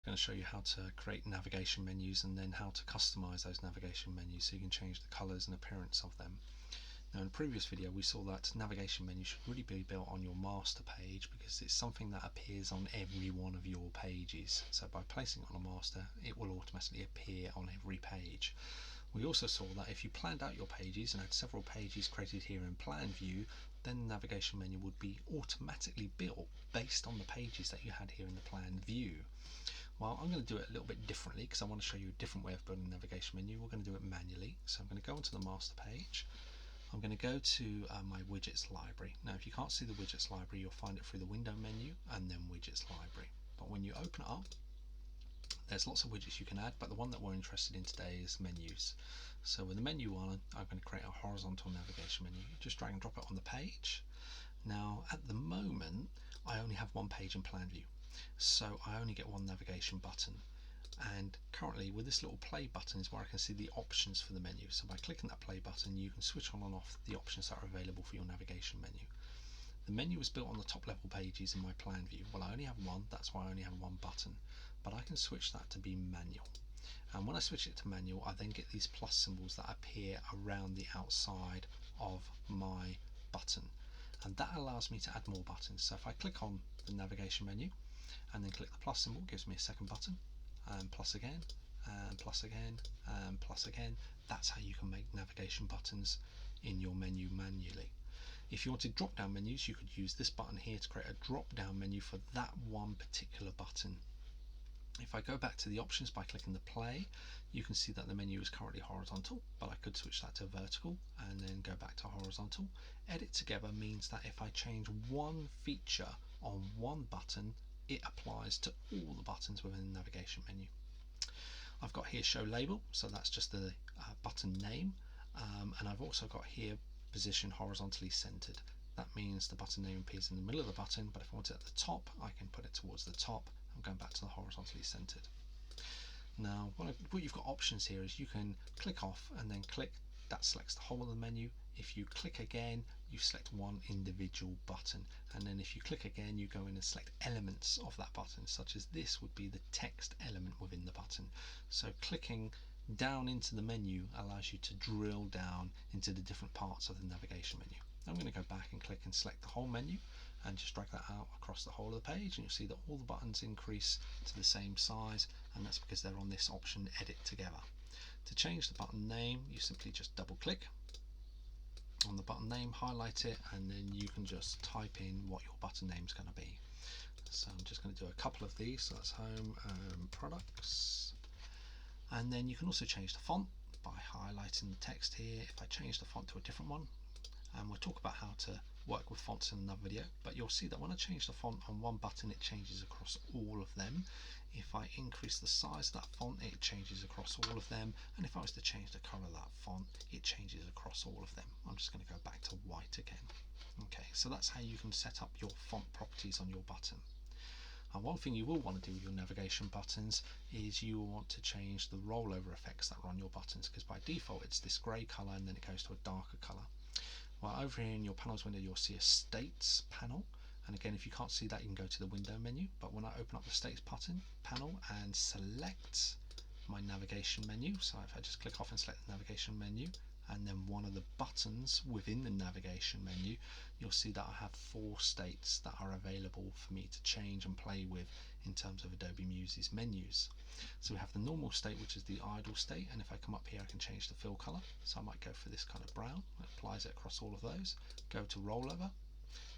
going to show you how to create navigation menus and then how to customize those navigation menus so you can change the colors and appearance of them. Now, in the previous video we saw that navigation menu should really be built on your master page because it's something that appears on every one of your pages. So by placing it on a master, it will automatically appear on every page. We also saw that if you planned out your pages and had several pages created here in plan view, then the navigation menu would be automatically built based on the pages that you had here in the plan view. Well, I'm going to do it a little bit differently because I want to show you a different way of building a navigation menu. We're going to do it manually. So I'm going to go onto the master page. I'm going to go to my widgets library. Now, if you can't see the widgets library, you'll find it through the window menu and then widgets library. But when you open it up, there's lots of widgets you can add, but the one that we're interested in today is menus. So with the menu one, I'm going to create a horizontal navigation menu. Just drag and drop it on the page. Now, at the moment, I only have one page in plan view, so I only get one navigation button. And currently with this little play button is where I can see the options for the menu. So by clicking that play button, you can switch on and off the options that are available for your navigation menu. The menu was built on the top level pages in my plan view. Well, I only have one, that's why I only have one button, but I can switch that to be manual. And when I switch it to manual, I then get these plus symbols that appear around the outside of my button. And that allows me to add more buttons. So if I click on the navigation menu and then click the plus symbol, it gives me a second button, and plus again, and plus again, and plus again. That's how you can make navigation buttons in your menu manually. If you wanted drop down menus, you could use this button here to create a drop down menu for that one particular button. If I go back to the options by clicking the play, you can see that the menu is currently horizontal, but I could switch that to vertical and then go back to horizontal. Edit together means that if I change one feature on one button, it applies to all the buttons within the navigation menu. I've got here show label, so that's just the button name, and I've also got here position horizontally centered. That means the button name appears in the middle of the button, but if I want it at the top, I can put it towards the top. I'm going back to the horizontally centered. Now, what you've got options here is you can click off and then click, that selects the whole of the menu. If you click again, you select one individual button, and then if you click again, you go in and select elements of that button, such as this would be the text element within the button. So clicking down into the menu allows you to drill down into the different parts of the navigation menu. I'm going to go back and click and select the whole menu and just drag that out across the whole of the page, and you'll see that all the buttons increase to the same size, and that's because they're on this option edit together. To change the button name, you simply just double click on the button name, highlight it, and then you can just type in what your button name is going to be. So I'm just going to do a couple of these. So that's home products, and then you can also change the font by highlighting the text here. If I change the font to a different one, and we'll talk about how to work with fonts in another video, but you'll see that when I change the font on one button, it changes across all of them. If I increase the size of that font, it changes across all of them, and if I was to change the color of that font, it changes across all of them. I'm just going to go back to white again. Okay, so that's how you can set up your font properties on your button. And one thing you will want to do with your navigation buttons is you will want to change the rollover effects that are on your buttons, because by default it's this grey color and then it goes to a darker color. Well, over here in your panels window, you'll see a states panel, and again, if you can't see that, you can go to the window menu. But when I open up the states panel and select my navigation menu, so if I just click off and select the navigation menu and then one of the buttons within the navigation menu, you'll see that I have 4 states that are available for me to change and play with in terms of Adobe Muse's menus. So we have the normal state, which is the idle state, and if I come up here I can change the fill color, so I might go for this kind of brown. It applies it across all of those. Go to rollover,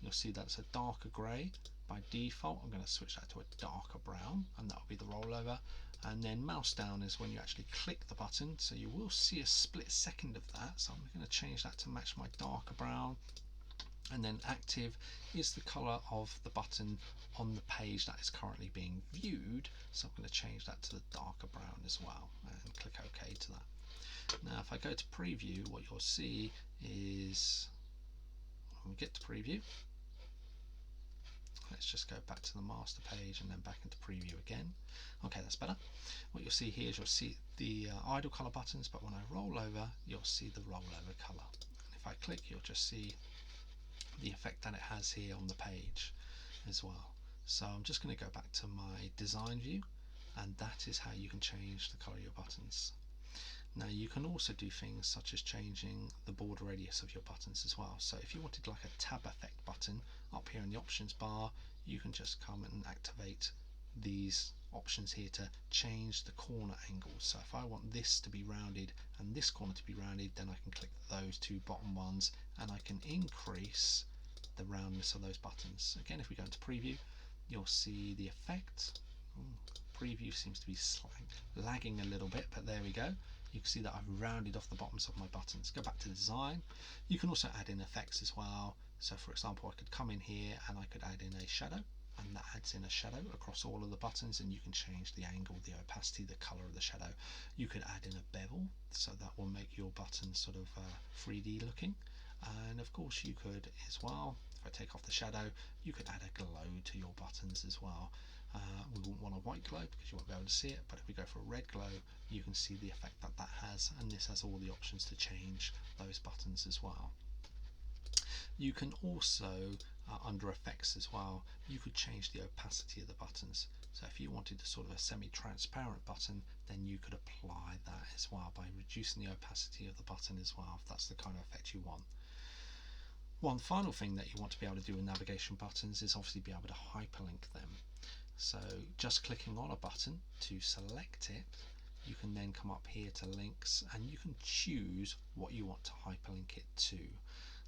you'll see that's a darker grey. By default I'm going to switch that to a darker brown, and that will be the rollover. And then mouse down is when you actually click the button, so you will see a split second of that, so I'm going to change that to match my darker brown. And then active is the color of the button on the page that is currently being viewed, so I'm going to change that to the darker brown as well and click OK to that. Now if I go to preview, what you'll see is when we get to preview, let's just go back to the master page and then back into preview again. Okay, that's better. What you'll see here is you'll see the idle color buttons, but when I roll over, you'll see the rollover color. And if I click, you'll just see the effect that it has here on the page as well. So I'm just going to go back to my design view and that is how you can change the color of your buttons. Now you can also do things such as changing the border radius of your buttons as well. So if you wanted like a tab effect button up here in the options bar, you can just come and activate these options here to change the corner angles. So if I want this to be rounded and this corner to be rounded, then I can click those two bottom ones and I can increase the roundness of those buttons. Again, if we go into preview, you'll see the effect. Preview seems to be lagging a little bit, but there we go. You can see that I've rounded off the bottoms of my buttons. Go back to design. You can also add in effects as well. So for example, I could come in here and I could add in a shadow, and that adds in a shadow across all of the buttons, and you can change the angle, the opacity, the color of the shadow. You could add in a bevel, so that will make your buttons sort of 3D looking. And of course you could as well, if I take off the shadow, you could add a glow to your buttons as well. We wouldn't want a white glow because you won't be able to see it, but if we go for a red glow, you can see the effect that that has, and this has all the options to change those buttons as well. You can also, under effects as well, you could change the opacity of the buttons. So if you wanted a sort of a semi-transparent button, then you could apply that as well by reducing the opacity of the button as well, if that's the kind of effect you want. One final thing that you want to be able to do with navigation buttons is obviously be able to hyperlink them. So just clicking on a button to select it, you can then come up here to links and you can choose what you want to hyperlink it to.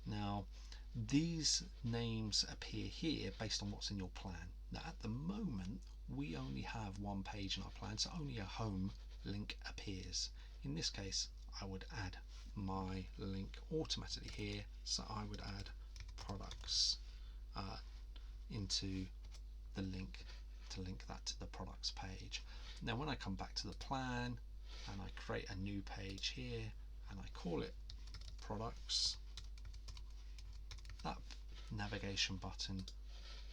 Now these names appear here based on what's in your plan. Now at the moment we only have one page in our plan, so only a home link appears. In this case I would add my link automatically here, so I would add products into the link to link that to the products page. Now when I come back to the plan and I create a new page here and I call it products, that navigation button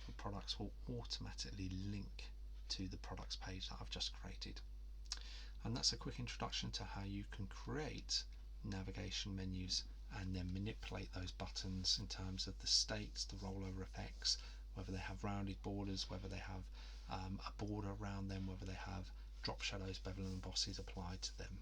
for products will automatically link to the products page that I've just created. And that's a quick introduction to how you can create navigation menus and then manipulate those buttons in terms of the states, the rollover effects, whether they have rounded borders, whether they have a border around them, whether they have drop shadows, bevel and embosses applied to them.